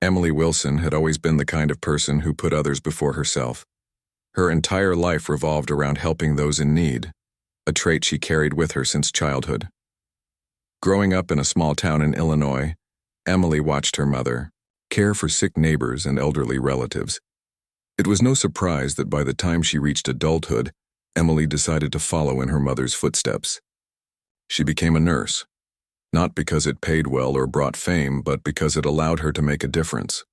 Emily Wilson had always been the kind of person who put others before herself. Her entire life revolved around helping those in need, a trait she carried with her since childhood. Growing up in a small town in Illinois, Emily watched her mother care for sick neighbors and elderly relatives. It was no surprise that by the time she reached adulthood, Emily decided to follow in her mother's footsteps. She became a nurse, not because it paid well or brought fame, but because it allowed her to make a difference.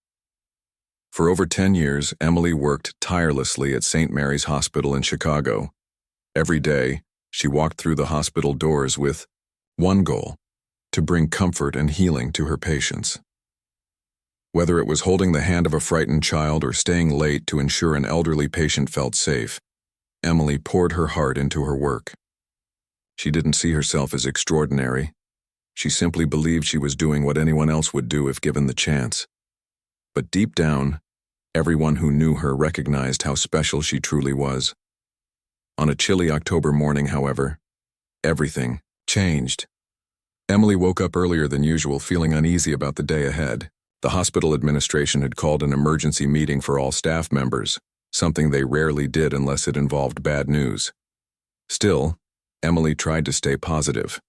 For over 10 years, Emily worked tirelessly at St. Mary's Hospital in Chicago. Every day, she walked through the hospital doors with one goal: to bring comfort and healing to her patients. Whether it was holding the hand of a frightened child or staying late to ensure an elderly patient felt safe, Emily poured her heart into her work. She didn't see herself as extraordinary. She simply believed she was doing what anyone else would do if given the chance. But deep down, everyone who knew her recognized how special she truly was. On a chilly October morning, however, everything changed. Emily woke up earlier than usual, feeling uneasy about the day ahead. The hospital administration had called an emergency meeting for all staff members, something they rarely did unless it involved bad news. Still, Emily tried to stay positive.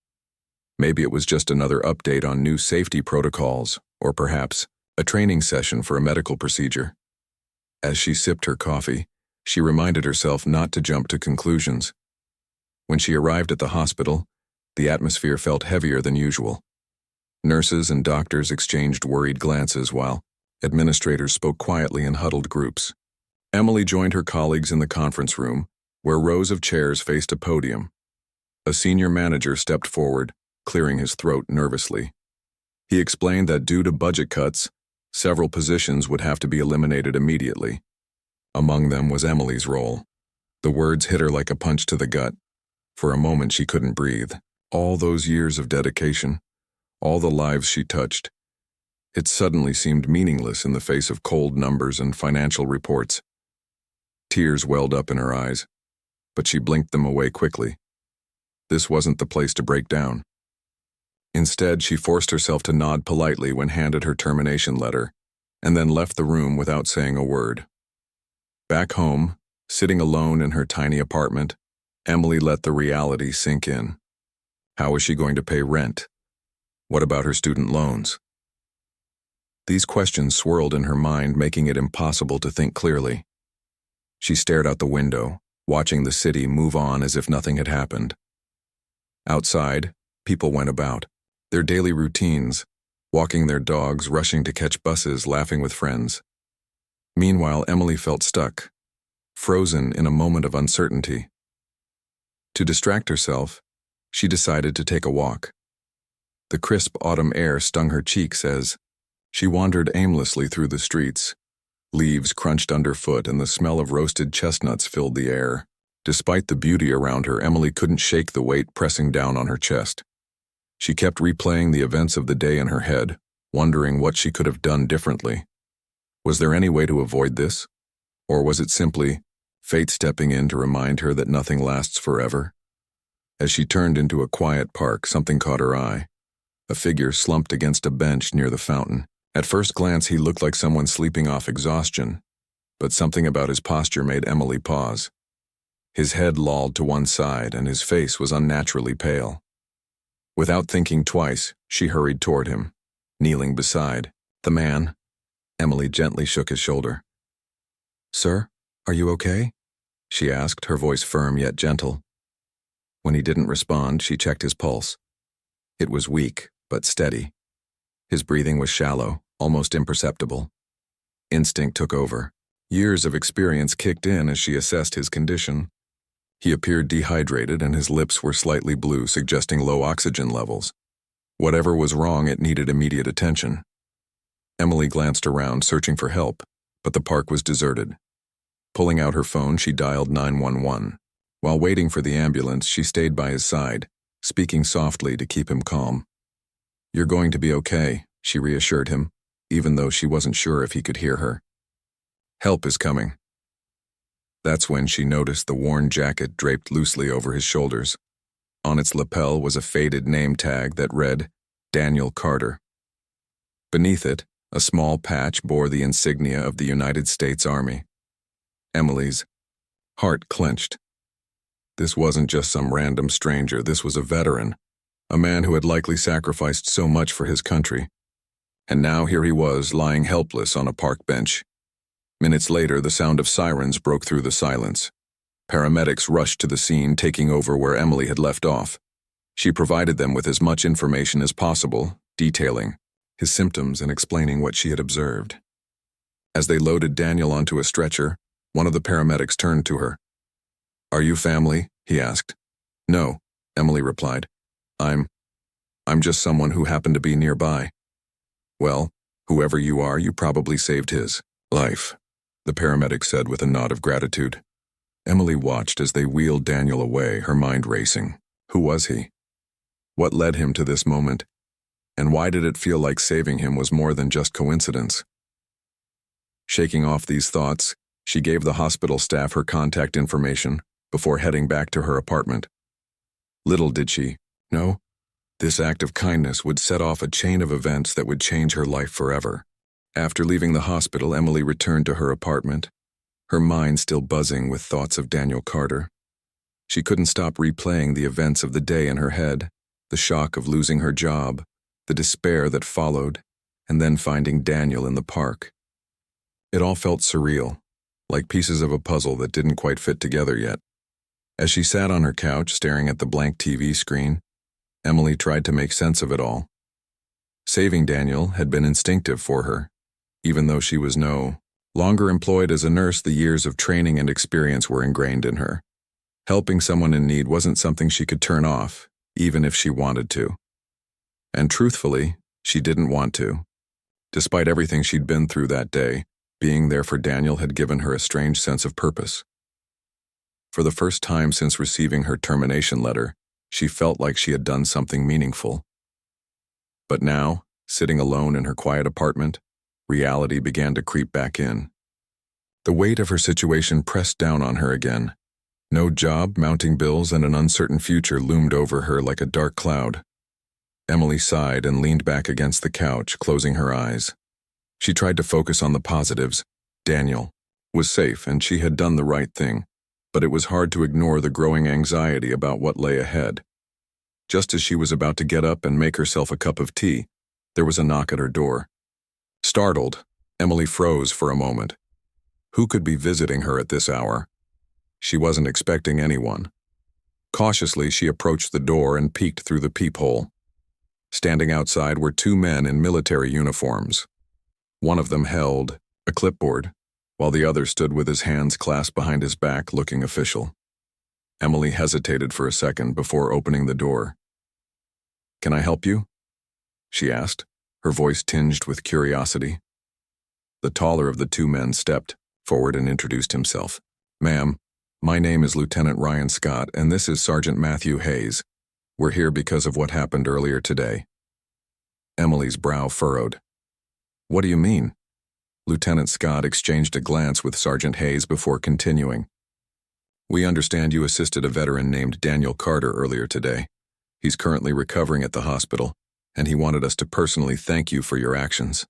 Maybe it was just another update on new safety protocols, or perhaps a training session for a medical procedure. As she sipped her coffee, she reminded herself not to jump to conclusions. When she arrived at the hospital, the atmosphere felt heavier than usual. Nurses and doctors exchanged worried glances while administrators spoke quietly in huddled groups. Emily joined her colleagues in the conference room, where rows of chairs faced a podium. A senior manager stepped forward, clearing his throat nervously. He explained that due to budget cuts, several positions would have to be eliminated immediately. Among them was Emily's role. The words hit her like a punch to the gut. For a moment she couldn't breathe. All those years of dedication, all the lives she touched. It suddenly seemed meaningless in the face of cold numbers and financial reports. Tears welled up in her eyes, but she blinked them away quickly. This wasn't the place to break down. Instead, she forced herself to nod politely when handed her termination letter, and then left the room without saying a word. Back home, sitting alone in her tiny apartment, Emily let the reality sink in. How was she going to pay rent? What about her student loans? These questions swirled in her mind, making it impossible to think clearly. She stared out the window, watching the city move on as if nothing had happened. Outside, people went about, their daily routines, walking their dogs, rushing to catch buses, laughing with friends. Meanwhile, Emily felt stuck, frozen in a moment of uncertainty. To distract herself, she decided to take a walk. The crisp autumn air stung her cheeks as she wandered aimlessly through the streets. Leaves crunched underfoot and the smell of roasted chestnuts filled the air. Despite the beauty around her, Emily couldn't shake the weight pressing down on her chest. She kept replaying the events of the day in her head, wondering what she could have done differently. Was there any way to avoid this? Or was it simply fate stepping in to remind her that nothing lasts forever? As she turned into a quiet park, something caught her eye. A figure slumped against a bench near the fountain. At first glance, he looked like someone sleeping off exhaustion, but something about his posture made Emily pause. His head lolled to one side, and his face was unnaturally pale. Without thinking twice, she hurried toward him, kneeling beside the man. Emily gently shook his shoulder. "Sir, are you okay?" she asked, her voice firm yet gentle. When he didn't respond, she checked his pulse. It was weak, but steady. His breathing was shallow, almost imperceptible. Instinct took over. Years of experience kicked in as she assessed his condition. He appeared dehydrated and his lips were slightly blue, suggesting low oxygen levels. Whatever was wrong, it needed immediate attention. Emily glanced around, searching for help, but the park was deserted. Pulling out her phone, she dialed 911. While waiting for the ambulance, she stayed by his side, speaking softly to keep him calm. "You're going to be okay," she reassured him, even though she wasn't sure if he could hear her. "Help is coming." That's when she noticed the worn jacket draped loosely over his shoulders. On its lapel was a faded name tag that read, "Daniel Carter." Beneath it, A small patch bore the insignia of the United States Army. Emily's heart clenched. This wasn't just some random stranger, this was a veteran, a man who had likely sacrificed so much for his country. And now here he was, lying helpless on a park bench. Minutes later, the sound of sirens broke through the silence. Paramedics rushed to the scene, taking over where Emily had left off. She provided them with as much information as possible, detailing his symptoms and explaining what she had observed. As they loaded Daniel onto a stretcher, one of the paramedics turned to her. "Are you family?" he asked. "No," Emily replied. I'm just someone who happened to be nearby." "Well, whoever you are, you probably saved his life," the paramedic said with a nod of gratitude. Emily watched as they wheeled Daniel away, her mind racing. Who was he? What led him to this moment? And why did it feel like saving him was more than just coincidence? Shaking off these thoughts, she gave the hospital staff her contact information before heading back to her apartment. Little did she know, this act of kindness would set off a chain of events that would change her life forever. After leaving the hospital, Emily returned to her apartment, her mind still buzzing with thoughts of Daniel Carter. She couldn't stop replaying the events of the day in her head, the shock of losing her job, the despair that followed, and then finding Daniel in the park. It all felt surreal, like pieces of a puzzle that didn't quite fit together yet. As she sat on her couch staring at the blank TV screen, Emily tried to make sense of it all. Saving Daniel had been instinctive for her. Even though she was no longer employed as a nurse, the years of training and experience were ingrained in her. Helping someone in need wasn't something she could turn off, even if she wanted to. And truthfully, she didn't want to. Despite everything she'd been through that day, being there for Daniel had given her a strange sense of purpose. For the first time since receiving her termination letter, she felt like she had done something meaningful. But now, sitting alone in her quiet apartment, reality began to creep back in. The weight of her situation pressed down on her again. No job, mounting bills, and an uncertain future loomed over her like a dark cloud. Emily sighed and leaned back against the couch, closing her eyes. She tried to focus on the positives. Daniel was safe and she had done the right thing, but it was hard to ignore the growing anxiety about what lay ahead. Just as she was about to get up and make herself a cup of tea, there was a knock at her door. Startled, Emily froze for a moment. Who could be visiting her at this hour? She wasn't expecting anyone. Cautiously, she approached the door and peeked through the peephole. Standing outside were two men in military uniforms. One of them held a clipboard, while the other stood with his hands clasped behind his back, looking official. Emily hesitated for a second before opening the door. "Can I help you?" she asked, her voice tinged with curiosity. The taller of the two men stepped forward and introduced himself. "Ma'am, my name is Lieutenant Ryan Scott, and this is Sergeant Matthew Hayes. We're here because of what happened earlier today." Emily's brow furrowed. "What do you mean?" Lieutenant Scott exchanged a glance with Sergeant Hayes before continuing. "We understand you assisted a veteran named Daniel Carter earlier today. He's currently recovering at the hospital, and he wanted us to personally thank you for your actions."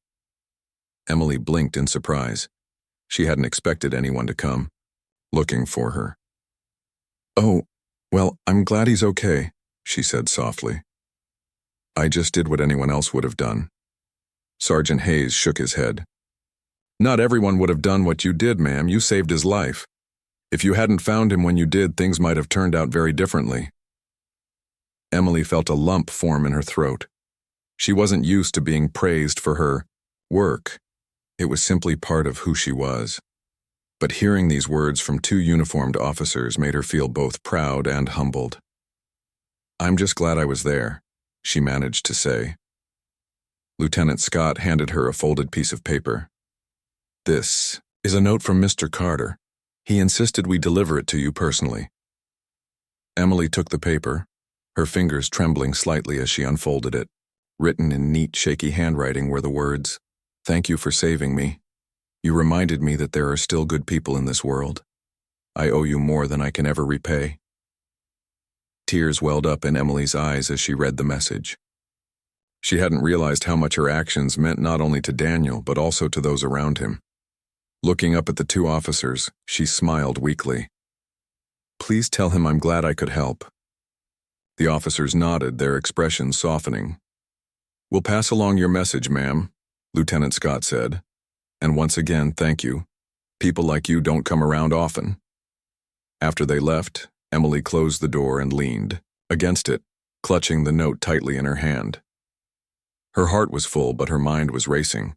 Emily blinked in surprise. She hadn't expected anyone to come looking for her. "Oh, well, I'm glad he's okay," she said softly. "I just did what anyone else would have done." Sergeant Hayes shook his head. "Not everyone would have done what you did, ma'am. You saved his life. If you hadn't found him when you did, things might have turned out very differently." Emily felt a lump form in her throat. She wasn't used to being praised for her work. It was simply part of who she was. But hearing these words from two uniformed officers made her feel both proud and humbled. "I'm just glad I was there," she managed to say. Lieutenant Scott handed her a folded piece of paper. "This is a note from Mr. Carter. He insisted we deliver it to you personally." Emily took the paper, her fingers trembling slightly as she unfolded it. Written in neat, shaky handwriting were the words, "Thank you for saving me. You reminded me that there are still good people in this world. I owe you more than I can ever repay." Tears welled up in Emily's eyes as she read the message. She hadn't realized how much her actions meant not only to Daniel, but also to those around him. Looking up at the two officers, she smiled weakly. "Please tell him I'm glad I could help." The officers nodded, their expressions softening. "We'll pass along your message, ma'am," Lieutenant Scott said. "And once again, thank you. People like you don't come around often." After they left, Emily closed the door and leaned against it, clutching the note tightly in her hand. Her heart was full, but her mind was racing.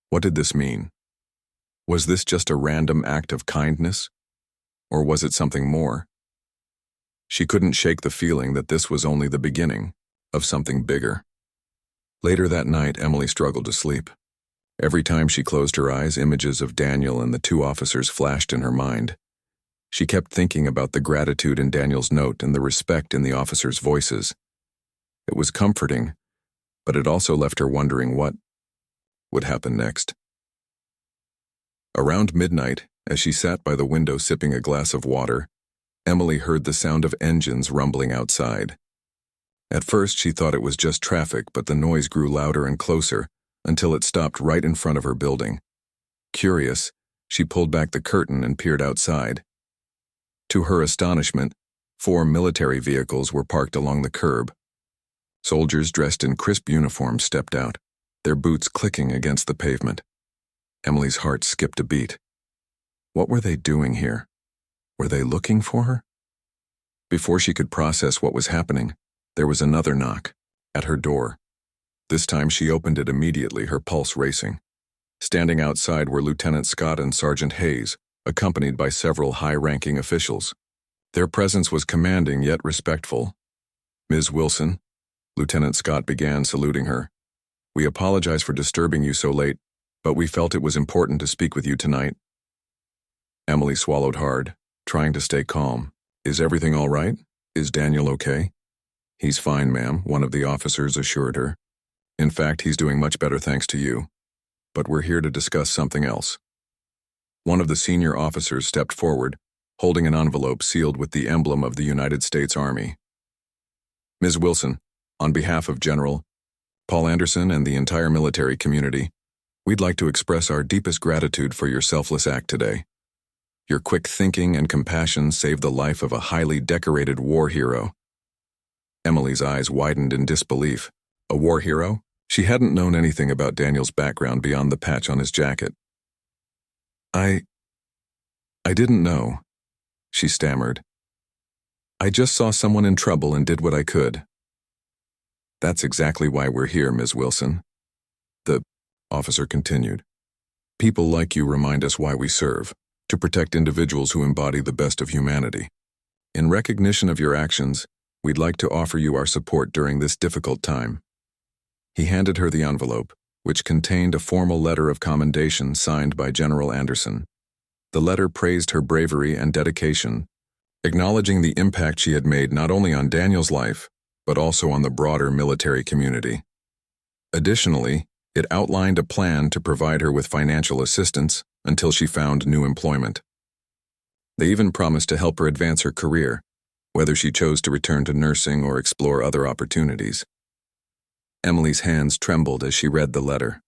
What did this mean? Was this just a random act of kindness? Or was it something more? She couldn't shake the feeling that this was only the beginning of something bigger. Later that night, Emily struggled to sleep. Every time she closed her eyes, images of Daniel and the two officers flashed in her mind. She kept thinking about the gratitude in Daniel's note and the respect in the officers' voices. It was comforting, but it also left her wondering what would happen next. Around midnight, as she sat by the window sipping a glass of water, Emily heard the sound of engines rumbling outside. At first, she thought it was just traffic, but the noise grew louder and closer until it stopped right in front of her building. Curious, she pulled back the curtain and peered outside. To her astonishment, 4 military vehicles were parked along the curb. Soldiers dressed in crisp uniforms stepped out, their boots clicking against the pavement. Emily's heart skipped a beat. What were they doing here? Were they looking for her? Before she could process what was happening, there was another knock at her door. This time she opened it immediately, her pulse racing. Standing outside were Lieutenant Scott and Sergeant Hayes, accompanied by several high-ranking officials. Their presence was commanding yet respectful. "Ms. Wilson," Lieutenant Scott began, saluting her. "We apologize for disturbing you so late, but we felt it was important to speak with you tonight." Emily swallowed hard, trying to stay calm. "Is everything all right? Is Daniel okay?" "He's fine, ma'am," one of the officers assured her. "In fact, he's doing much better thanks to you. But we're here to discuss something else." One of the senior officers stepped forward, holding an envelope sealed with the emblem of the United States Army. "Ms. Wilson, on behalf of General Paul Anderson and the entire military community, we'd like to express our deepest gratitude for your selfless act today. Your quick thinking and compassion saved the life of a highly decorated war hero." Emily's eyes widened in disbelief. A war hero? She hadn't known anything about Daniel's background beyond the patch on his jacket. I didn't know," she stammered. "I just saw someone in trouble and did what I could." "That's exactly why we're here, Ms. Wilson," the officer continued. "People like you remind us why we serve, to protect individuals who embody the best of humanity. In recognition of your actions, we'd like to offer you our support during this difficult time." He handed her the envelope, which contained a formal letter of commendation signed by General Anderson. The letter praised her bravery and dedication, acknowledging the impact she had made not only on Daniel's life, but also on the broader military community. Additionally, it outlined a plan to provide her with financial assistance until she found new employment. They even promised to help her advance her career, whether she chose to return to nursing or explore other opportunities. Emily's hands trembled as she read the letter.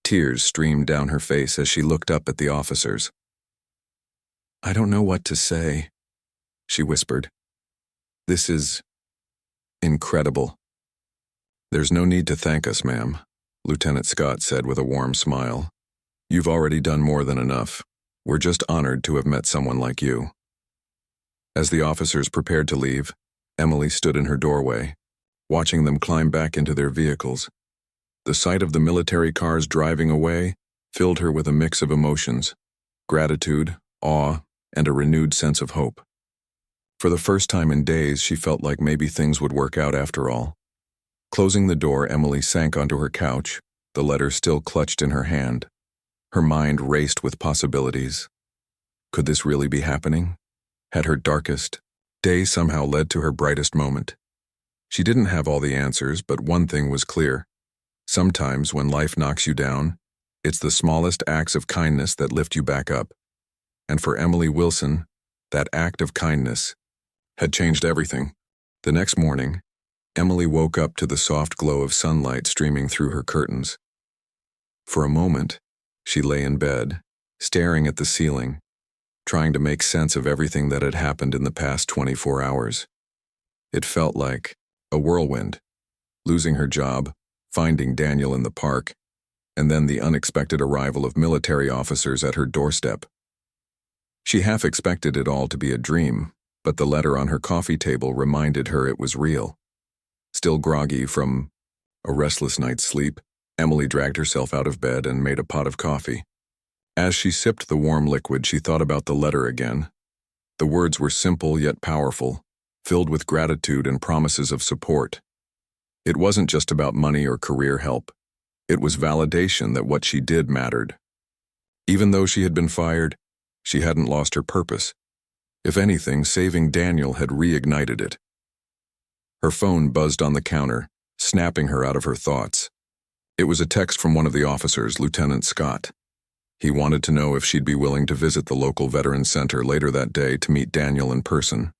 Tears streamed down her face as she looked up at the officers. "I don't know what to say," she whispered. "This is incredible." "There's no need to thank us, ma'am," Lieutenant Scott said with a warm smile. "You've already done more than enough. We're just honored to have met someone like you." As the officers prepared to leave, Emily stood in her doorway, watching them climb back into their vehicles. The sight of the military cars driving away filled her with a mix of emotions: gratitude, awe, and a renewed sense of hope. For the first time in days, she felt like maybe things would work out after all. Closing the door, Emily sank onto her couch, the letter still clutched in her hand. Her mind raced with possibilities. Could this really be happening? Had her darkest day somehow led to her brightest moment? She didn't have all the answers, but one thing was clear. Sometimes when life knocks you down, it's the smallest acts of kindness that lift you back up. And for Emily Wilson, that act of kindness had changed everything. The next morning, Emily woke up to the soft glow of sunlight streaming through her curtains. For a moment, she lay in bed, staring at the ceiling, trying to make sense of everything that had happened in the past 24 hours. It felt like a whirlwind, losing her job, finding Daniel in the park, and then the unexpected arrival of military officers at her doorstep. She half expected it all to be a dream, but the letter on her coffee table reminded her it was real. Still groggy from a restless night's sleep, Emily dragged herself out of bed and made a pot of coffee. As she sipped the warm liquid, she thought about the letter again. The words were simple yet powerful, filled with gratitude and promises of support. It wasn't just about money or career help. It was validation that what she did mattered. Even though she had been fired, she hadn't lost her purpose. If anything, saving Daniel had reignited it. Her phone buzzed on the counter, snapping her out of her thoughts. It was a text from one of the officers, Lieutenant Scott. He wanted to know if she'd be willing to visit the local Veterans Center later that day to meet Daniel in person.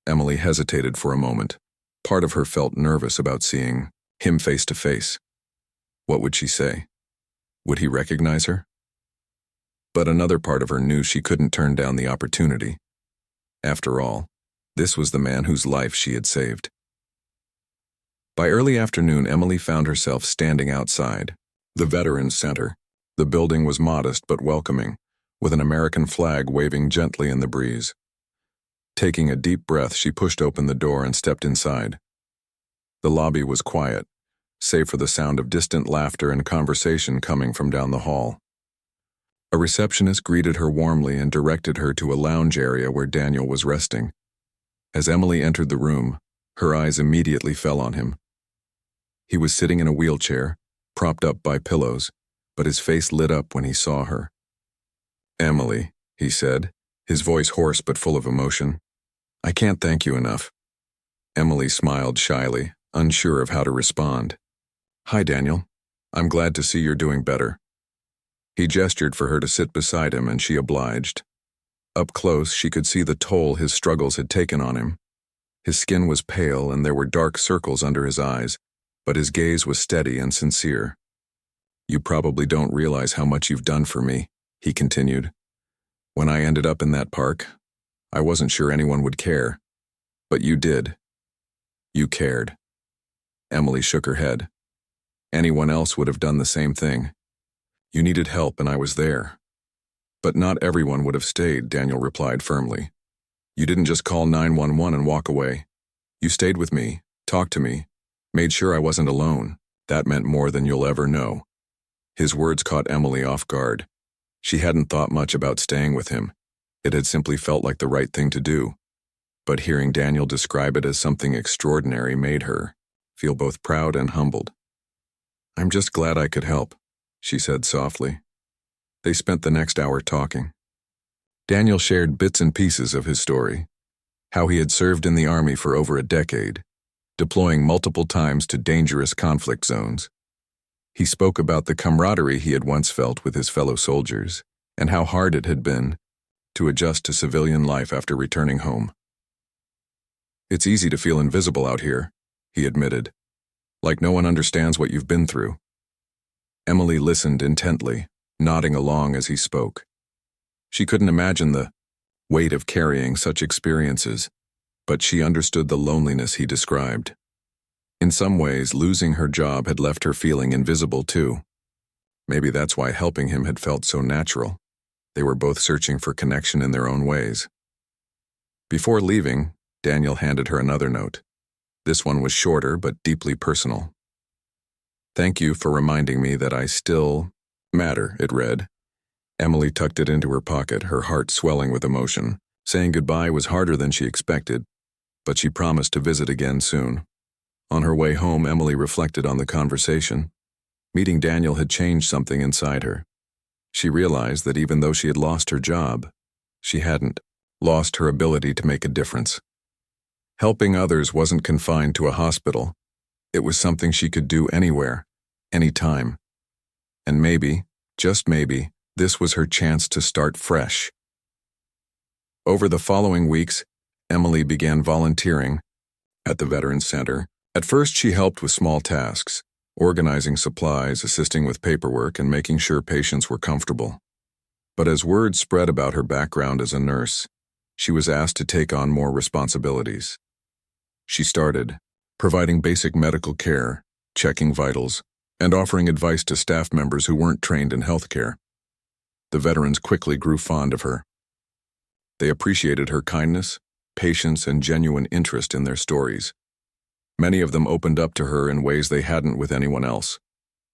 Emily hesitated for a moment. Part of her felt nervous about seeing him face to face. What would she say? Would he recognize her? But another part of her knew she couldn't turn down the opportunity. After all, this was the man whose life she had saved. By early afternoon, Emily found herself standing outside the Veterans Center. The building was modest but welcoming, with an American flag waving gently in the breeze. Taking a deep breath, she pushed open the door and stepped inside. The lobby was quiet, save for the sound of distant laughter and conversation coming from down the hall. A receptionist greeted her warmly and directed her to a lounge area where Daniel was resting. As Emily entered the room, her eyes immediately fell on him. He was sitting in a wheelchair, propped up by pillows, but his face lit up when he saw her. "Emily," he said, his voice hoarse but full of emotion. "I can't thank you enough." Emily smiled shyly, unsure of how to respond. "Hi, Daniel. I'm glad to see you're doing better." He gestured for her to sit beside him, and she obliged. Up close, she could see the toll his struggles had taken on him. His skin was pale and there were dark circles under his eyes, but his gaze was steady and sincere. "You probably don't realize how much you've done for me," he continued. "When I ended up in that park, I wasn't sure anyone would care. But you did. You cared." Emily shook her head. "Anyone else would have done the same thing. You needed help and I was there." "But not everyone would have stayed," Daniel replied firmly. "You didn't just call 911 and walk away. You stayed with me, talked to me, made sure I wasn't alone. That meant more than you'll ever know." His words caught Emily off guard. She hadn't thought much about staying with him. It had simply felt like the right thing to do. But hearing Daniel describe it as something extraordinary made her feel both proud and humbled. "I'm just glad I could help," she said softly. They spent the next hour talking. Daniel shared bits and pieces of his story, how he had served in the Army for over a decade, deploying multiple times to dangerous conflict zones. He spoke about the camaraderie he had once felt with his fellow soldiers, and how hard it had been to adjust to civilian life after returning home. "It's easy to feel invisible out here," he admitted, "like no one understands what you've been through." Emily listened intently, nodding along as he spoke. She couldn't imagine the weight of carrying such experiences, but she understood the loneliness he described. In some ways, losing her job had left her feeling invisible too. Maybe that's why helping him had felt so natural. They were both searching for connection in their own ways. Before leaving, Daniel handed her another note. This one was shorter but deeply personal. "Thank you for reminding me that I still matter," it read. Emily tucked it into her pocket, her heart swelling with emotion. Saying goodbye was harder than she expected, but she promised to visit again soon. On her way home, Emily reflected on the conversation. Meeting Daniel had changed something inside her. She realized that even though she had lost her job, she hadn't lost her ability to make a difference. Helping others wasn't confined to a hospital. It was something she could do anywhere, anytime. And maybe, just maybe, this was her chance to start fresh. Over the following weeks, Emily began volunteering at the Veterans Center. At first, she helped with small tasks, organizing supplies, assisting with paperwork, and making sure patients were comfortable. But as word spread about her background as a nurse, she was asked to take on more responsibilities. She started providing basic medical care, checking vitals, and offering advice to staff members who weren't trained in healthcare. The veterans quickly grew fond of her. They appreciated her kindness, patience, and genuine interest in their stories. Many of them opened up to her in ways they hadn't with anyone else.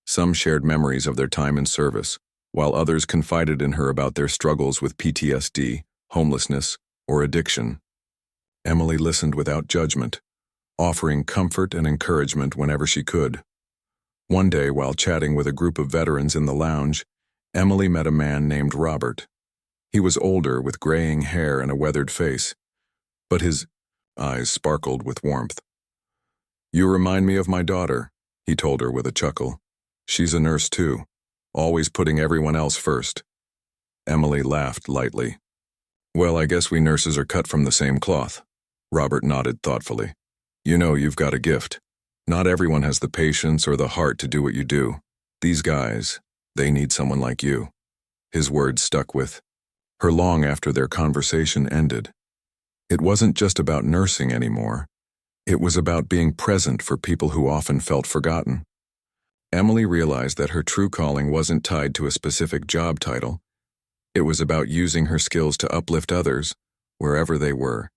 Some shared memories of their time in service, while others confided in her about their struggles with PTSD, homelessness, or addiction. Emily listened without judgment, offering comfort and encouragement whenever she could. One day, while chatting with a group of veterans in the lounge, Emily met a man named Robert. He was older, with graying hair and a weathered face, but his eyes sparkled with warmth. "You remind me of my daughter," he told her with a chuckle. "She's a nurse too, always putting everyone else first." Emily laughed lightly. "Well, I guess we nurses are cut from the same cloth." Robert nodded thoughtfully. "You know, you've got a gift. Not everyone has the patience or the heart to do what you do. These guys, they need someone like you." His words stuck with her long after their conversation ended. It wasn't just about nursing anymore. It was about being present for people who often felt forgotten. Emily realized that her true calling wasn't tied to a specific job title. It was about using her skills to uplift others, wherever they were.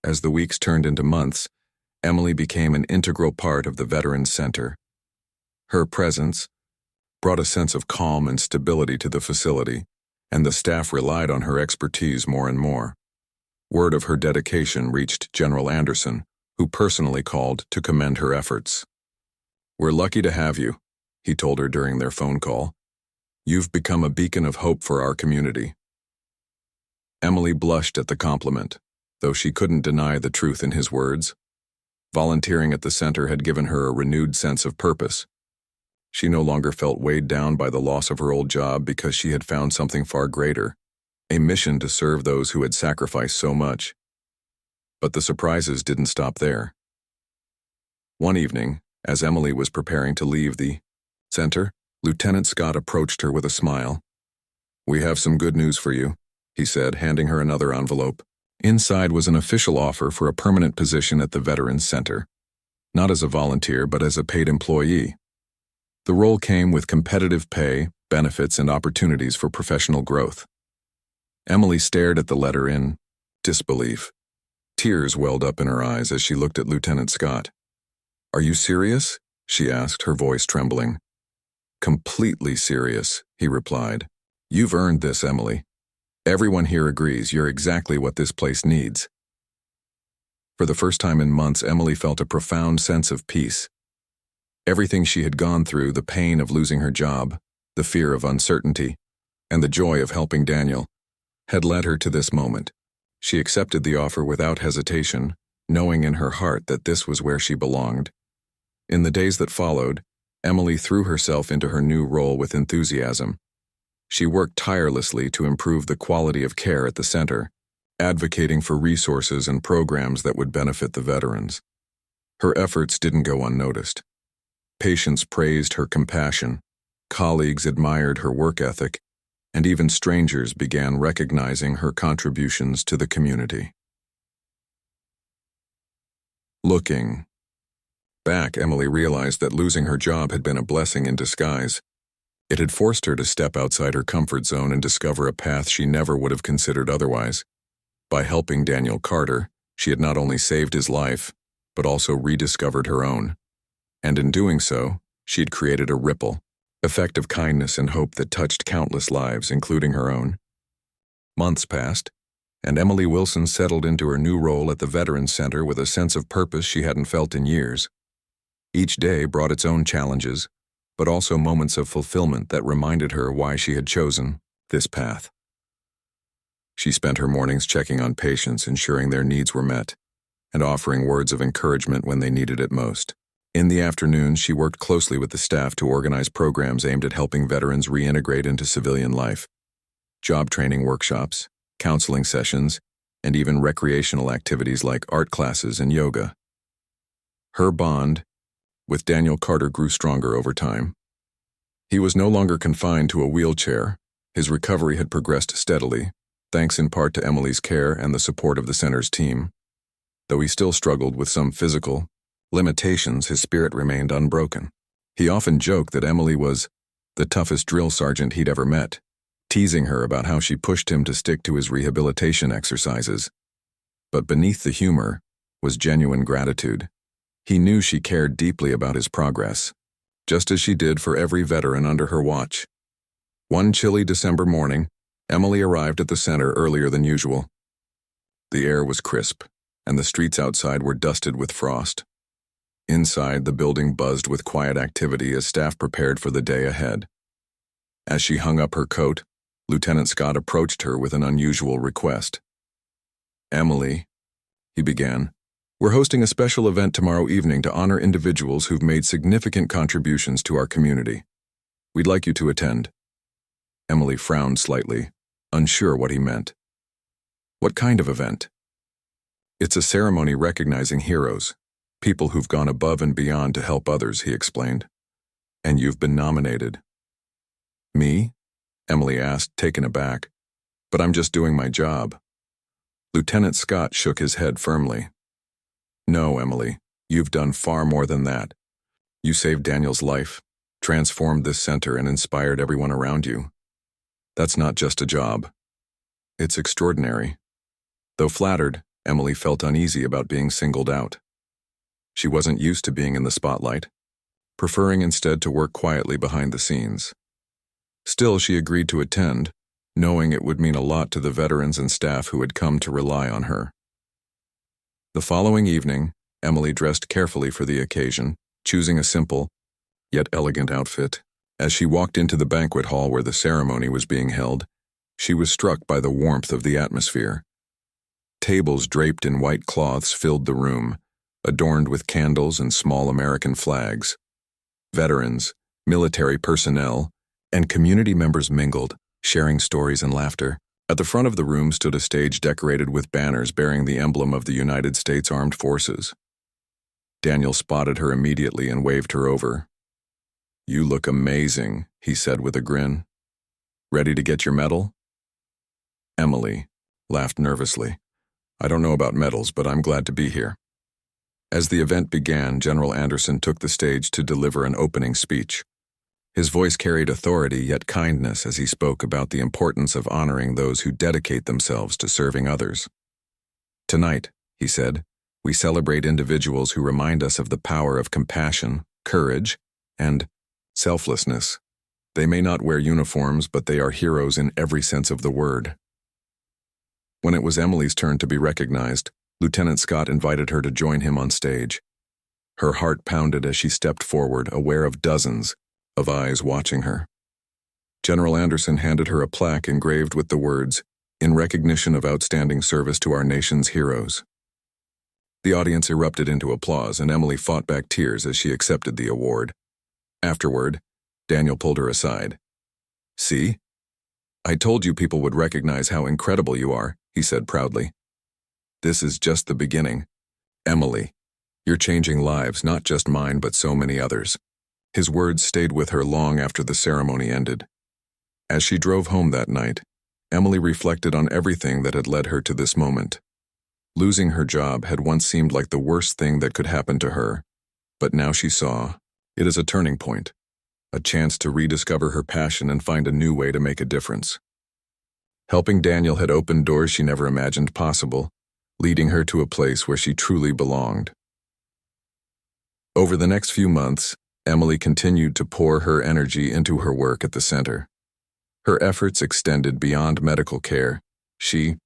As the weeks turned into months, Emily became an integral part of the Veterans Center. Her presence brought a sense of calm and stability to the facility, and the staff relied on her expertise more and more. Word of her dedication reached General Anderson, who personally called to commend her efforts. "We're lucky to have you," he told her during their phone call. "You've become a beacon of hope for our community." Emily blushed at the compliment, though she couldn't deny the truth in his words. Volunteering at the center had given her a renewed sense of purpose. She no longer felt weighed down by the loss of her old job because she had found something far greater, a mission to serve those who had sacrificed so much. But the surprises didn't stop there. One evening, as Emily was preparing to leave the center, Lieutenant Scott approached her with a smile. "We have some good news for you," he said, handing her another envelope. Inside was an official offer for a permanent position at the Veterans Center, not as a volunteer but as a paid employee. The role came with competitive pay, benefits, and opportunities for professional growth. Emily stared at the letter in disbelief. Tears welled up in her eyes as she looked at Lieutenant Scott. "Are you serious?" she asked, her voice trembling. "Completely serious," he replied. "You've earned this, Emily. Everyone here agrees you're exactly what this place needs." For the first time in months, Emily felt a profound sense of peace. Everything she had gone through, the pain of losing her job, the fear of uncertainty, and the joy of helping Daniel, had led her to this moment. She accepted the offer without hesitation, knowing in her heart that this was where she belonged. In the days that followed, Emily threw herself into her new role with enthusiasm. She worked tirelessly to improve the quality of care at the center, advocating for resources and programs that would benefit the veterans. Her efforts didn't go unnoticed. Patients praised her compassion, colleagues admired her work ethic, and even strangers began recognizing her contributions to the community. Looking back, Emily realized that losing her job had been a blessing in disguise. It had forced her to step outside her comfort zone and discover a path she never would have considered otherwise. By helping Daniel Carter, she had not only saved his life, but also rediscovered her own. And in doing so, she had created a ripple effect of kindness and hope that touched countless lives, including her own. Months passed, and Emily Wilson settled into her new role at the Veterans Center with a sense of purpose she hadn't felt in years. Each day brought its own challenges, but also moments of fulfillment that reminded her why she had chosen this path. She spent her mornings checking on patients, ensuring their needs were met, and offering words of encouragement when they needed it most. In the afternoons, she worked closely with the staff to organize programs aimed at helping veterans reintegrate into civilian life. Job training workshops, counseling sessions, and even recreational activities like art classes and yoga. Her bond with Daniel Carter grew stronger over time. He was no longer confined to a wheelchair. His recovery had progressed steadily, thanks in part to Emily's care and the support of the center's team. Though he still struggled with some physical limitations, his spirit remained unbroken. He often joked that Emily was the toughest drill sergeant he'd ever met, teasing her about how she pushed him to stick to his rehabilitation exercises. But beneath the humor was genuine gratitude. He knew she cared deeply about his progress, just as she did for every veteran under her watch. One chilly December morning, Emily arrived at the center earlier than usual. The air was crisp, and the streets outside were dusted with frost. Inside, the building buzzed with quiet activity as staff prepared for the day ahead. As she hung up her coat, Lieutenant Scott approached her with an unusual request. "Emily," he began, "we're hosting a special event tomorrow evening to honor individuals who've made significant contributions to our community. We'd like you to attend." Emily frowned slightly, unsure what he meant. "What kind of event?" "It's a ceremony recognizing heroes, people who've gone above and beyond to help others," he explained. "And you've been nominated." "Me?" Emily asked, taken aback. "But I'm just doing my job." Lieutenant Scott shook his head firmly. "No, Emily, you've done far more than that. You saved Daniel's life, transformed this center, and inspired everyone around you. That's not just a job. It's extraordinary." Though flattered, Emily felt uneasy about being singled out. She wasn't used to being in the spotlight, preferring instead to work quietly behind the scenes. Still, she agreed to attend, knowing it would mean a lot to the veterans and staff who had come to rely on her. The following evening, Emily dressed carefully for the occasion, choosing a simple, yet elegant outfit. As she walked into the banquet hall where the ceremony was being held, she was struck by the warmth of the atmosphere. Tables draped in white cloths filled the room, adorned with candles and small American flags. Veterans, military personnel, and community members mingled, sharing stories and laughter. At the front of the room stood a stage decorated with banners bearing the emblem of the United States Armed Forces. Daniel spotted her immediately and waved her over. "You look amazing," he said with a grin. "Ready to get your medal?" Emily laughed nervously. "I don't know about medals, but I'm glad to be here." As the event began, General Anderson took the stage to deliver an opening speech. His voice carried authority yet kindness as he spoke about the importance of honoring those who dedicate themselves to serving others. "Tonight," he said, "we celebrate individuals who remind us of the power of compassion, courage, and selflessness. They may not wear uniforms, but they are heroes in every sense of the word." When it was Emily's turn to be recognized, Lieutenant Scott invited her to join him on stage. Her heart pounded as she stepped forward, aware of dozens of eyes watching her. General Anderson handed her a plaque engraved with the words, "In recognition of outstanding service to our nation's heroes." The audience erupted into applause, and Emily fought back tears as she accepted the award. Afterward, Daniel pulled her aside. "See? I told you people would recognize how incredible you are," he said proudly. "This is just the beginning. Emily, you're changing lives, not just mine, but so many others." His words stayed with her long after the ceremony ended. As she drove home that night, Emily reflected on everything that had led her to this moment. Losing her job had once seemed like the worst thing that could happen to her, but now she saw it as a turning point, a chance to rediscover her passion and find a new way to make a difference. Helping Daniel had opened doors she never imagined possible, leading her to a place where she truly belonged. Over the next few months, Emily continued to pour her energy into her work at the center. Her efforts extended beyond medical care. She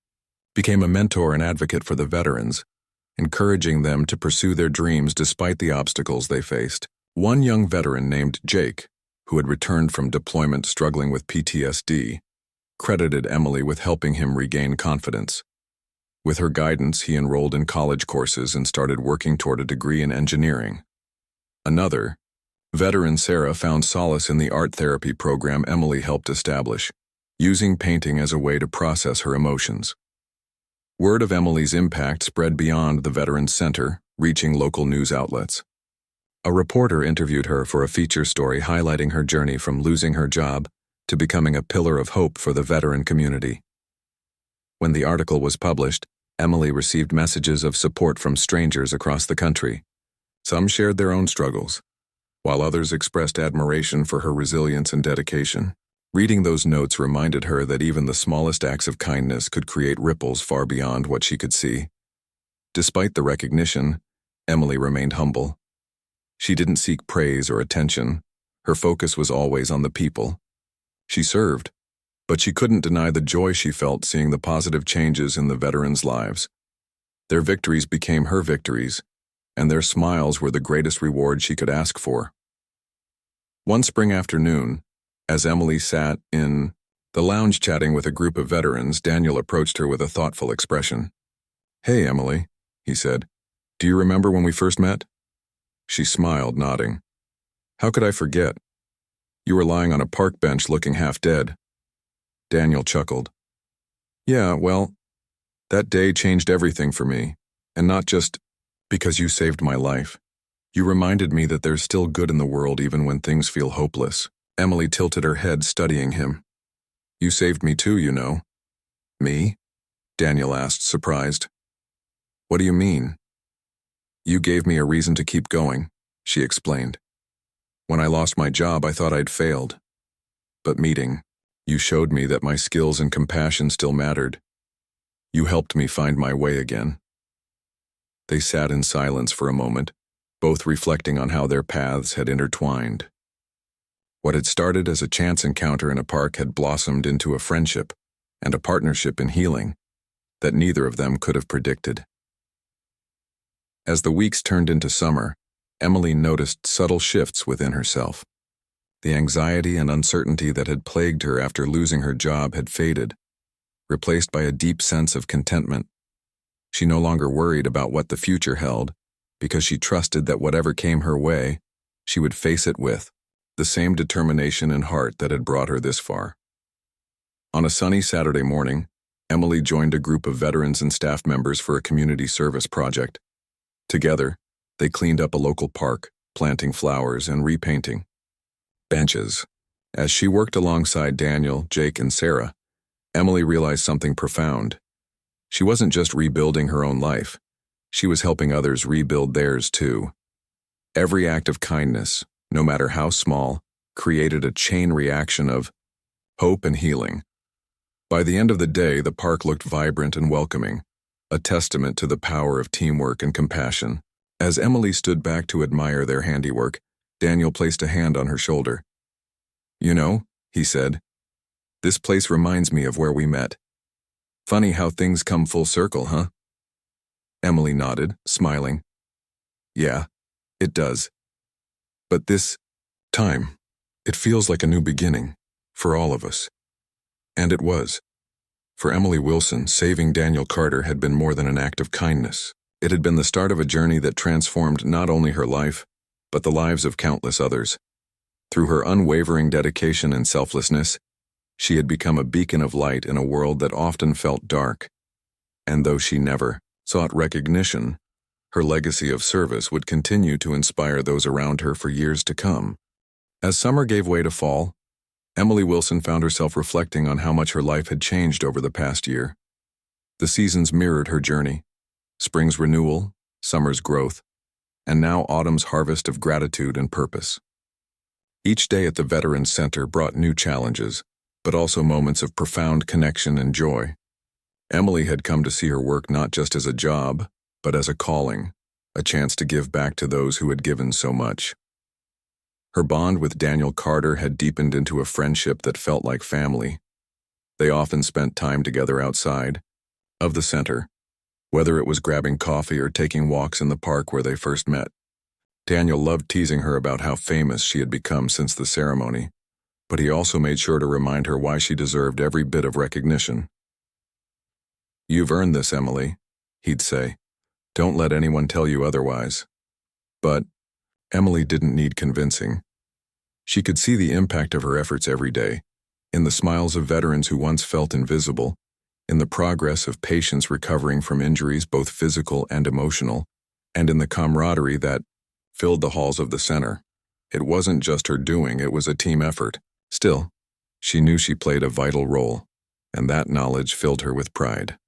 became a mentor and advocate for the veterans, encouraging them to pursue their dreams despite the obstacles they faced. One young veteran named Jake, who had returned from deployment struggling with PTSD, credited Emily with helping him regain confidence. With her guidance, he enrolled in college courses and started working toward a degree in engineering. Another, veteran Sarah, found solace in the art therapy program Emily helped establish, using painting as a way to process her emotions. Word of Emily's impact spread beyond the Veterans Center, reaching local news outlets. A reporter interviewed her for a feature story highlighting her journey from losing her job to becoming a pillar of hope for the veteran community. When the article was published, Emily received messages of support from strangers across the country. Some shared their own struggles, while others expressed admiration for her resilience and dedication. Reading those notes reminded her that even the smallest acts of kindness could create ripples far beyond what she could see. Despite the recognition, Emily remained humble. She didn't seek praise or attention. Her focus was always on the people. She served, but she couldn't deny the joy she felt seeing the positive changes in the veterans' lives. Their victories became her victories, and their smiles were the greatest reward she could ask for. One spring afternoon, as Emily sat in the lounge chatting with a group of veterans, Daniel approached her with a thoughtful expression. "Hey, Emily," he said. "Do you remember when we first met?" She smiled, nodding. "How could I forget? You were lying on a park bench looking half dead." Daniel chuckled. "Yeah, well, that day changed everything for me, and not just because you saved my life. You reminded me that there's still good in the world even when things feel hopeless." Emily tilted her head, studying him. "You saved me too, you know." "Me?" Daniel asked, surprised. "What do you mean?" "You gave me a reason to keep going," she explained. "When I lost my job, I thought I'd failed. But meeting you showed me that my skills and compassion still mattered. You helped me find my way again." They sat in silence for a moment, both reflecting on how their paths had intertwined. What had started as a chance encounter in a park had blossomed into a friendship and a partnership in healing that neither of them could have predicted. As the weeks turned into summer, Emily noticed subtle shifts within herself. The anxiety and uncertainty that had plagued her after losing her job had faded, replaced by a deep sense of contentment. She no longer worried about what the future held, because she trusted that whatever came her way, she would face it with the same determination and heart that had brought her this far. On a sunny Saturday morning, Emily joined a group of veterans and staff members for a community service project. Together, they cleaned up a local park, planting flowers and repainting benches. As she worked alongside Daniel, Jake, and Sarah, Emily realized something profound. She wasn't just rebuilding her own life. She was helping others rebuild theirs too. Every act of kindness, no matter how small, created a chain reaction of hope and healing. By the end of the day, the park looked vibrant and welcoming, a testament to the power of teamwork and compassion. As Emily stood back to admire their handiwork, Daniel placed a hand on her shoulder. "You know," he said, "this place reminds me of where we met. Funny how things come full circle, huh?" Emily nodded, smiling. "Yeah, it does. But this time, it feels like a new beginning, for all of us." And it was. For Emily Wilson, saving Daniel Carter had been more than an act of kindness. It had been the start of a journey that transformed not only her life, but the lives of countless others. Through her unwavering dedication and selflessness, she had become a beacon of light in a world that often felt dark. And though she never sought recognition, her legacy of service would continue to inspire those around her for years to come. As summer gave way to fall, Emily Wilson found herself reflecting on how much her life had changed over the past year. The seasons mirrored her journey: spring's renewal, summer's growth, and now autumn's harvest of gratitude and purpose. Each day at the Veterans Center brought new challenges, but also moments of profound connection and joy. Emily had come to see her work not just as a job, but as a calling, a chance to give back to those who had given so much. Her bond with Daniel Carter had deepened into a friendship that felt like family. They often spent time together outside of the center, whether it was grabbing coffee or taking walks in the park where they first met. Daniel loved teasing her about how famous she had become since the ceremony, but he also made sure to remind her why she deserved every bit of recognition. "You've earned this, Emily," he'd say. "Don't let anyone tell you otherwise." But Emily didn't need convincing. She could see the impact of her efforts every day, in the smiles of veterans who once felt invisible, in the progress of patients recovering from injuries both physical and emotional, and in the camaraderie that filled the halls of the center. It wasn't just her doing, it was a team effort. Still, she knew she played a vital role, and that knowledge filled her with pride.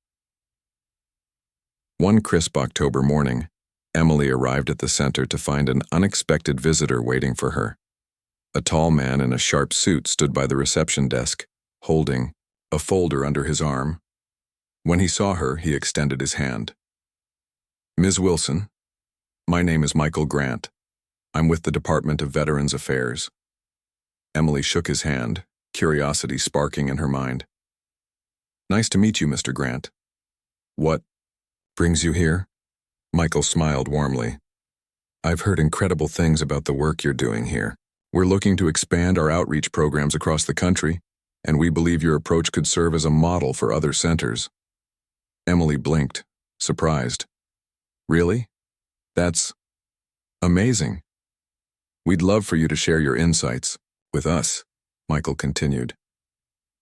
One crisp October morning, Emily arrived at the center to find an unexpected visitor waiting for her. A tall man in a sharp suit stood by the reception desk, holding a folder under his arm. When he saw her, he extended his hand. "Ms. Wilson, my name is Michael Grant. I'm with the Department of Veterans Affairs." Emily shook his hand, curiosity sparking in her mind. "Nice to meet you, Mr. Grant. What brings you here?" Michael smiled warmly. "I've heard incredible things about the work you're doing here. We're looking to expand our outreach programs across the country, and we believe your approach could serve as a model for other centers." Emily blinked, surprised. "Really? That's amazing. We'd love for you to share your insights with us," Michael continued.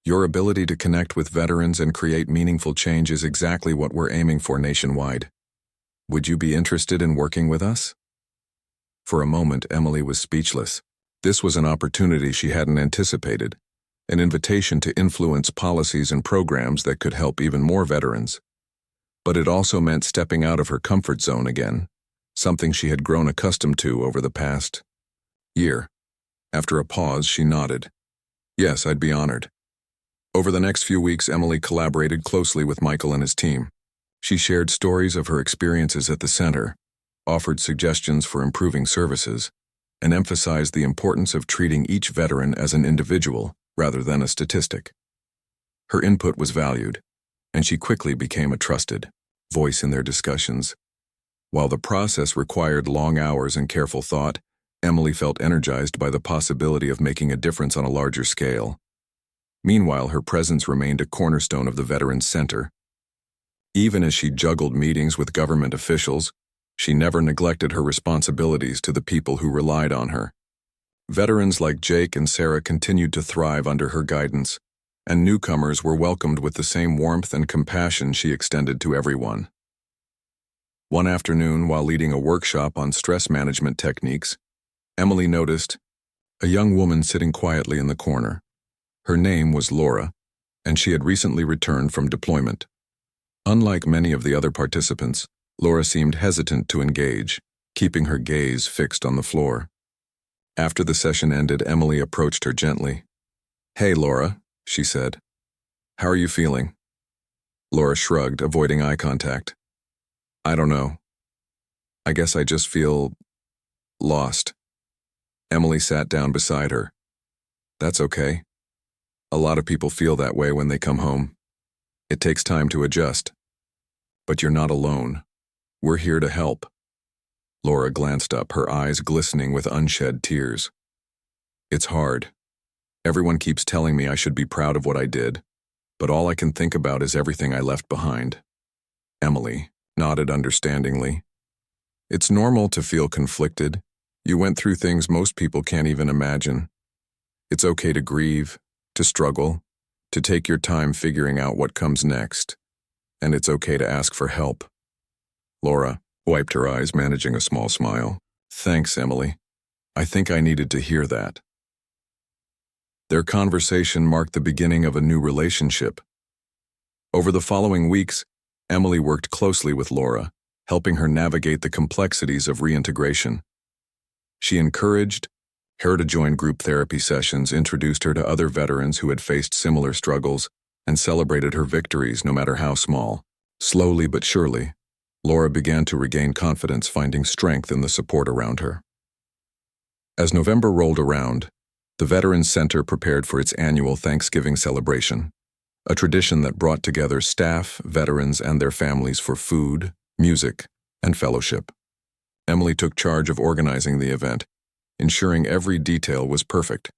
"Your ability to connect with veterans and create meaningful change is exactly what we're aiming for nationwide. Would you be interested in working with us?" For a moment, Emily was speechless. This was an opportunity she hadn't anticipated, an invitation to influence policies and programs that could help even more veterans. But it also meant stepping out of her comfort zone again, something she had grown accustomed to over the past year. After a pause, she nodded. "Yes, I'd be honored." Over the next few weeks, Emily collaborated closely with Michael and his team. She shared stories of her experiences at the center, offered suggestions for improving services, and emphasized the importance of treating each veteran as an individual rather than a statistic. Her input was valued, and she quickly became a trusted voice in their discussions. While the process required long hours and careful thought, Emily felt energized by the possibility of making a difference on a larger scale. Meanwhile, her presence remained a cornerstone of the Veterans Center. Even as she juggled meetings with government officials, she never neglected her responsibilities to the people who relied on her. Veterans like Jake and Sarah continued to thrive under her guidance, and newcomers were welcomed with the same warmth and compassion she extended to everyone. One afternoon, while leading a workshop on stress management techniques, Emily noticed a young woman sitting quietly in the corner. Her name was Laura, and she had recently returned from deployment. Unlike many of the other participants, Laura seemed hesitant to engage, keeping her gaze fixed on the floor. After the session ended, Emily approached her gently. "Hey, Laura," she said. "How are you feeling?" Laura shrugged, avoiding eye contact. "I don't know. I guess I just feel lost." Emily sat down beside her. "That's okay. A lot of people feel that way when they come home. It takes time to adjust. But you're not alone. We're here to help." Laura glanced up, her eyes glistening with unshed tears. "It's hard. Everyone keeps telling me I should be proud of what I did, but all I can think about is everything I left behind." Emily nodded understandingly. "It's normal to feel conflicted. You went through things most people can't even imagine. It's okay to grieve, to struggle, to take your time figuring out what comes next. And it's okay to ask for help." Laura wiped her eyes, managing a small smile. "Thanks, Emily. I think I needed to hear that." Their conversation marked the beginning of a new relationship. Over the following weeks, Emily worked closely with Laura, helping her navigate the complexities of reintegration. She encouraged her to join group therapy sessions, introduced her to other veterans who had faced similar struggles, and celebrated her victories no matter how small. Slowly but surely, Laura began to regain confidence, finding strength in the support around her. As November rolled around, the Veterans Center prepared for its annual Thanksgiving celebration, a tradition that brought together staff, veterans, and their families for food, music, and fellowship. Emily took charge of organizing the event, ensuring every detail was perfect.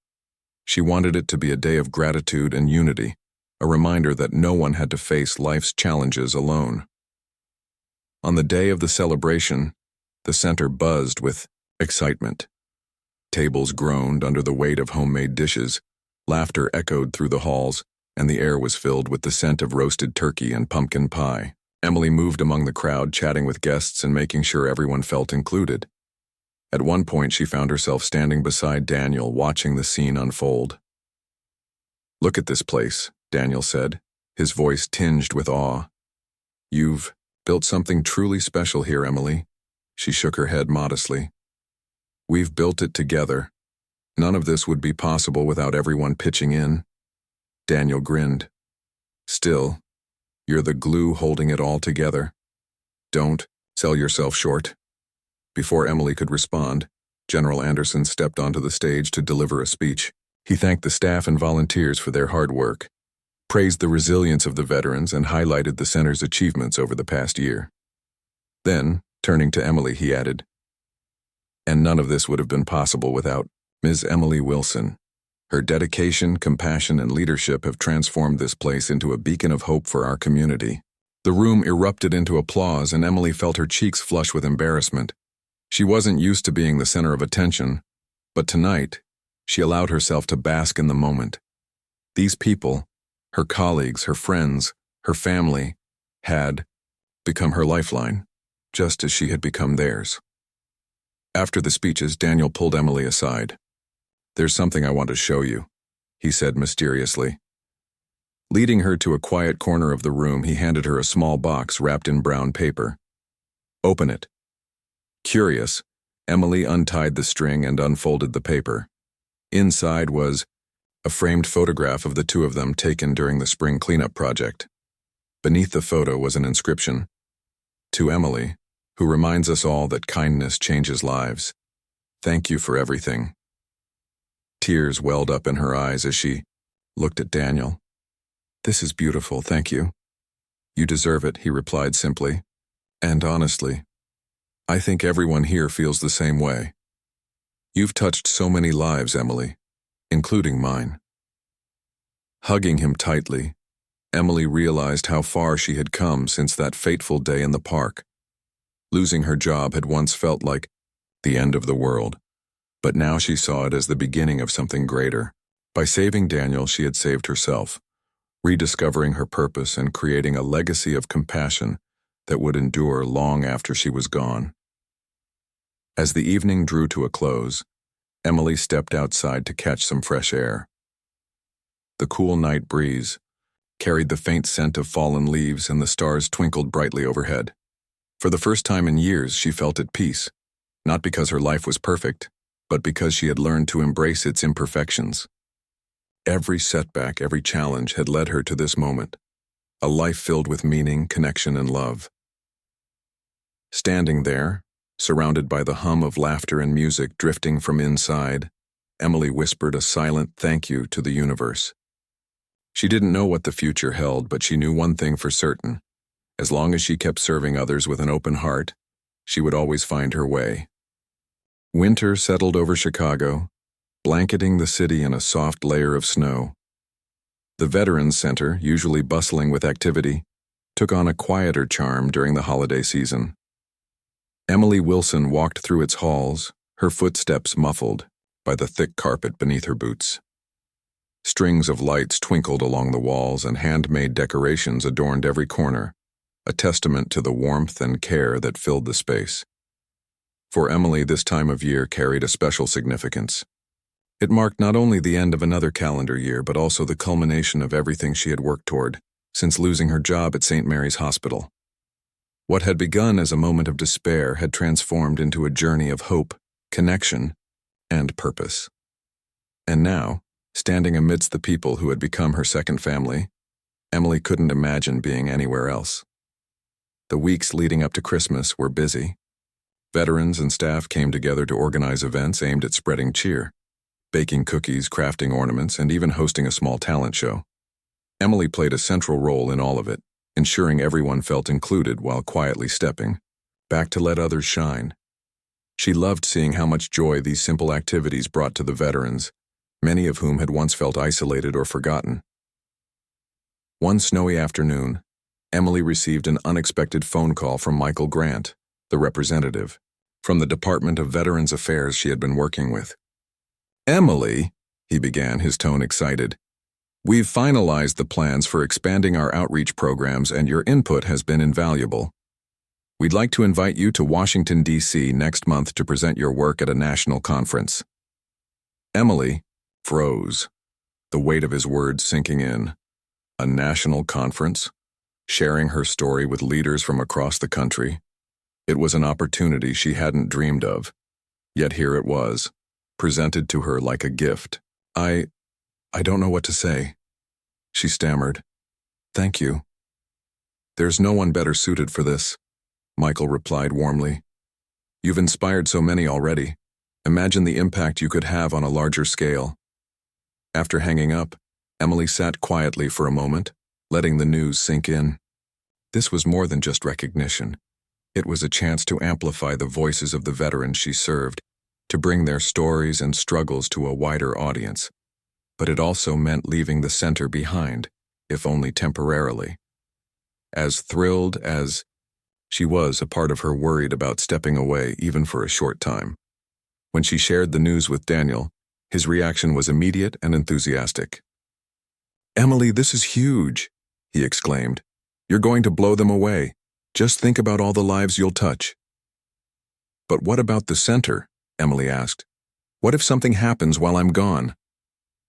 She wanted it to be a day of gratitude and unity, a reminder that no one had to face life's challenges alone. On the day of the celebration, the center buzzed with excitement. Tables groaned under the weight of homemade dishes, laughter echoed through the halls, and the air was filled with the scent of roasted turkey and pumpkin pie. Emily moved among the crowd, chatting with guests and making sure everyone felt included. At one point, she found herself standing beside Daniel, watching the scene unfold. "Look at this place," Daniel said, his voice tinged with awe. "You've built something truly special here, Emily." She shook her head modestly. "We've built it together. None of this would be possible without everyone pitching in." Daniel grinned. "Still, you're the glue holding it all together. Don't sell yourself short." Before Emily could respond, General Anderson stepped onto the stage to deliver a speech. He thanked the staff and volunteers for their hard work, praised the resilience of the veterans, and highlighted the center's achievements over the past year. Then, turning to Emily, he added, "And none of this would have been possible without Ms. Emily Wilson. Her dedication, compassion, and leadership have transformed this place into a beacon of hope for our community." The room erupted into applause, and Emily felt her cheeks flush with embarrassment. She wasn't used to being the center of attention, but tonight, she allowed herself to bask in the moment. These people, her colleagues, her friends, her family, had become her lifeline, just as she had become theirs. After the speeches, Daniel pulled Emily aside. "There's something I want to show you," he said mysteriously. Leading her to a quiet corner of the room, he handed her a small box wrapped in brown paper. "Open it." Curious, Emily untied the string and unfolded the paper. Inside was a framed photograph of the two of them taken during the spring cleanup project. Beneath the photo was an inscription, "To Emily, who reminds us all that kindness changes lives. Thank you for everything." Tears welled up in her eyes as she looked at Daniel. "This is beautiful, thank you." "You deserve it," he replied simply. "And honestly, I think everyone here feels the same way. You've touched so many lives, Emily, including mine." Hugging him tightly, Emily realized how far she had come since that fateful day in the park. Losing her job had once felt like the end of the world, but now she saw it as the beginning of something greater. By saving Daniel, she had saved herself, rediscovering her purpose and creating a legacy of compassion that would endure long after she was gone. As the evening drew to a close, Emily stepped outside to catch some fresh air. The cool night breeze carried the faint scent of fallen leaves, and the stars twinkled brightly overhead. For the first time in years, she felt at peace, not because her life was perfect, but because she had learned to embrace its imperfections. Every setback, every challenge had led her to this moment, a life filled with meaning, connection, and love. Standing there, surrounded by the hum of laughter and music drifting from inside, Emily whispered a silent thank you to the universe. She didn't know what the future held, but she knew one thing for certain. As long as she kept serving others with an open heart, she would always find her way. Winter settled over Chicago, blanketing the city in a soft layer of snow. The Veterans Center, usually bustling with activity, took on a quieter charm during the holiday season. Emily Wilson walked through its halls, her footsteps muffled by the thick carpet beneath her boots. Strings of lights twinkled along the walls, and handmade decorations adorned every corner, a testament to the warmth and care that filled the space. For Emily, this time of year carried a special significance. It marked not only the end of another calendar year, but also the culmination of everything she had worked toward since losing her job at St. Mary's Hospital. What had begun as a moment of despair had transformed into a journey of hope, connection, and purpose. And now, standing amidst the people who had become her second family, Emily couldn't imagine being anywhere else. The weeks leading up to Christmas were busy. Veterans and staff came together to organize events aimed at spreading cheer, baking cookies, crafting ornaments, and even hosting a small talent show. Emily played a central role in all of it, ensuring everyone felt included while quietly stepping back to let others shine. She loved seeing how much joy these simple activities brought to the veterans, many of whom had once felt isolated or forgotten. One snowy afternoon, Emily received an unexpected phone call from Michael Grant, the representative, from the Department of Veterans Affairs she had been working with. "Emily," he began, his tone excited, We've finalized the plans for expanding our outreach programs, and your input has been invaluable. We'd like to invite you to Washington, D.C. next month to present your work at a national conference. Emily froze, the weight of his words sinking in. A national conference? Sharing her story with leaders from across the country? It was an opportunity she hadn't dreamed of. Yet here it was, presented to her like a gift. I don't know what to say, she stammered. Thank you. There's no one better suited for this, Michael replied warmly. You've inspired so many already. Imagine the impact you could have on a larger scale. After hanging up, Emily sat quietly for a moment, letting the news sink in. This was more than just recognition. It was a chance to amplify the voices of the veterans she served, to bring their stories and struggles to a wider audience. But it also meant leaving the center behind, if only temporarily. As thrilled as she was, a part of her worried about stepping away even for a short time. When she shared the news with Daniel, his reaction was immediate and enthusiastic. Emily, this is huge, he exclaimed. You're going to blow them away. Just think about all the lives you'll touch. But what about the center? Emily asked. What if something happens while I'm gone?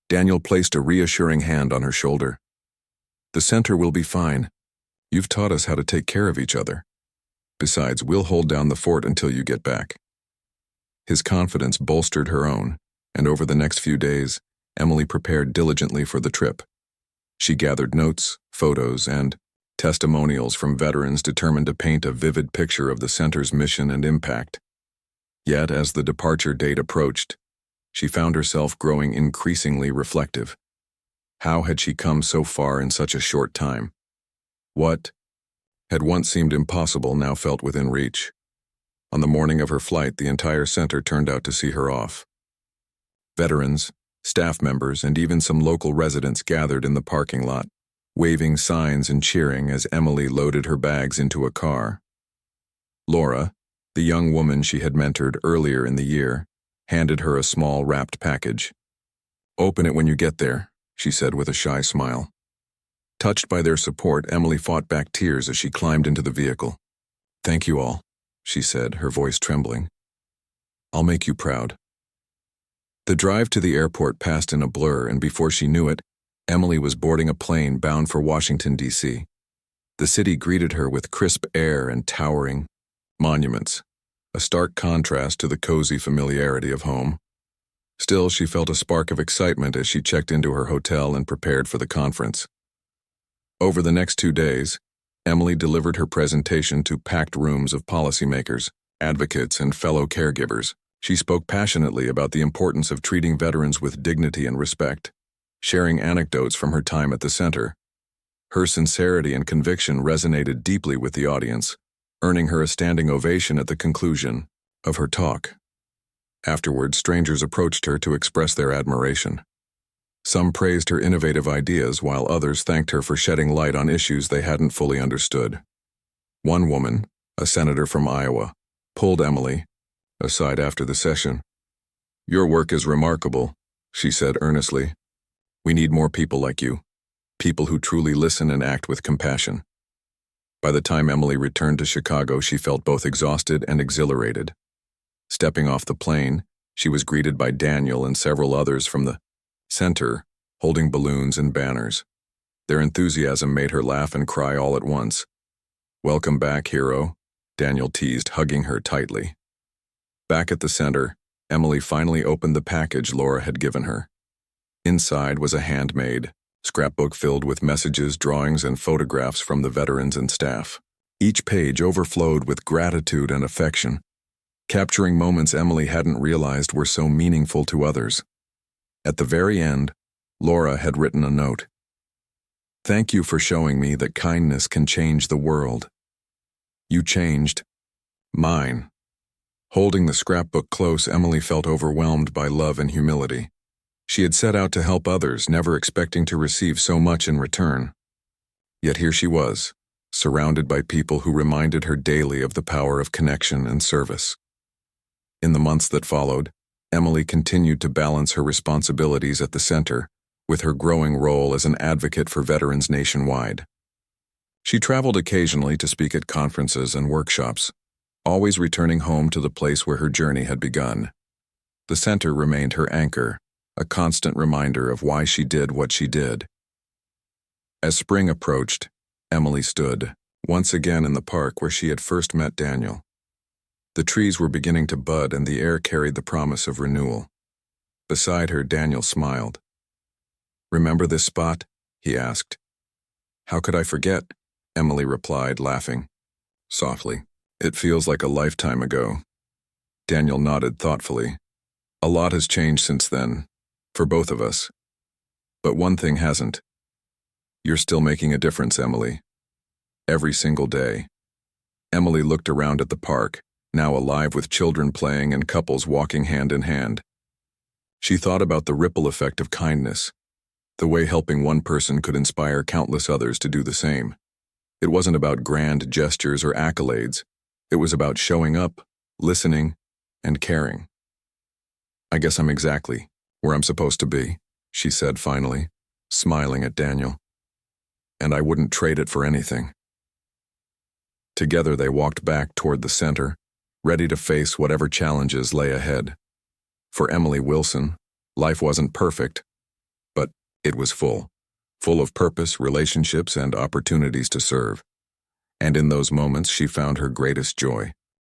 Daniel placed a reassuring hand on her shoulder. The center will be fine. You've taught us how to take care of each other. Besides, we'll hold down the fort until you get back. His confidence bolstered her own, and over the next few days, Emily prepared diligently for the trip. She gathered notes, photos, and testimonials from veterans determined to paint a vivid picture of the center's mission and impact. Yet, as the departure date approached, she found herself growing increasingly reflective. How had she come so far in such a short time? What had once seemed impossible now felt within reach. On the morning of her flight, the entire center turned out to see her off. Veterans, staff members, and even some local residents gathered in the parking lot, waving signs and cheering as Emily loaded her bags into a car. Laura, the young woman she had mentored earlier in the year, handed her a small wrapped package. Open it when you get there, she said with a shy smile. Touched by their support, Emily fought back tears as she climbed into the vehicle. Thank you all, she said, her voice trembling. I'll make you proud. The drive to the airport passed in a blur, and before she knew it, Emily was boarding a plane bound for Washington, D.C. The city greeted her with crisp air and towering monuments, a stark contrast to the cozy familiarity of home. Still, she felt a spark of excitement as she checked into her hotel and prepared for the conference. Over the next 2 days, Emily delivered her presentation to packed rooms of policymakers, advocates, and fellow caregivers. She spoke passionately about the importance of treating veterans with dignity and respect, sharing anecdotes from her time at the center. Her sincerity and conviction resonated deeply with the audience, earning her a standing ovation at the conclusion of her talk. Afterward, strangers approached her to express their admiration. Some praised her innovative ideas, while others thanked her for shedding light on issues they hadn't fully understood. One woman, a senator from Iowa, pulled Emily aside after the session. Your work is remarkable, she said earnestly. We need more people like you, people who truly listen and act with compassion. By the time Emily returned to Chicago, she felt both exhausted and exhilarated. Stepping off the plane, she was greeted by Daniel and several others from the center, holding balloons and banners. Their enthusiasm made her laugh and cry all at once. Welcome back, hero, Daniel teased, hugging her tightly. Back at the center, Emily finally opened the package Laura had given her. Inside was a handmade scrapbook filled with messages, drawings, and photographs from the veterans and staff. Each page overflowed with gratitude and affection, capturing moments Emily hadn't realized were so meaningful to others. At the very end, Laura had written a note. Thank you for showing me that kindness can change the world. You changed mine. Holding the scrapbook close, Emily felt overwhelmed by love and humility. She had set out to help others, never expecting to receive so much in return. Yet here she was, surrounded by people who reminded her daily of the power of connection and service. In the months that followed, Emily continued to balance her responsibilities at the center with her growing role as an advocate for veterans nationwide. She traveled occasionally to speak at conferences and workshops, always returning home to the place where her journey had begun. The center remained her anchor, a constant reminder of why she did what she did. As spring approached, Emily stood, once again in the park where she had first met Daniel. The trees were beginning to bud and the air carried the promise of renewal. Beside her, Daniel smiled. "Remember this spot?" he asked. "How could I forget?" Emily replied, laughing softly. "It feels like a lifetime ago." Daniel nodded thoughtfully. "A lot has changed since then, for both of us. But one thing hasn't. You're still making a difference, Emily. Every single day." Emily looked around at the park, now alive with children playing and couples walking hand in hand. She thought about the ripple effect of kindness, the way helping one person could inspire countless others to do the same. It wasn't about grand gestures or accolades. It was about showing up, listening, and caring. "I guess I'm exactly where I'm supposed to be," she said finally, smiling at Daniel. "And I wouldn't trade it for anything." Together they walked back toward the center, ready to face whatever challenges lay ahead. For Emily Wilson, life wasn't perfect, but it was full of purpose, relationships, and opportunities to serve. And in those moments, she found her greatest joy.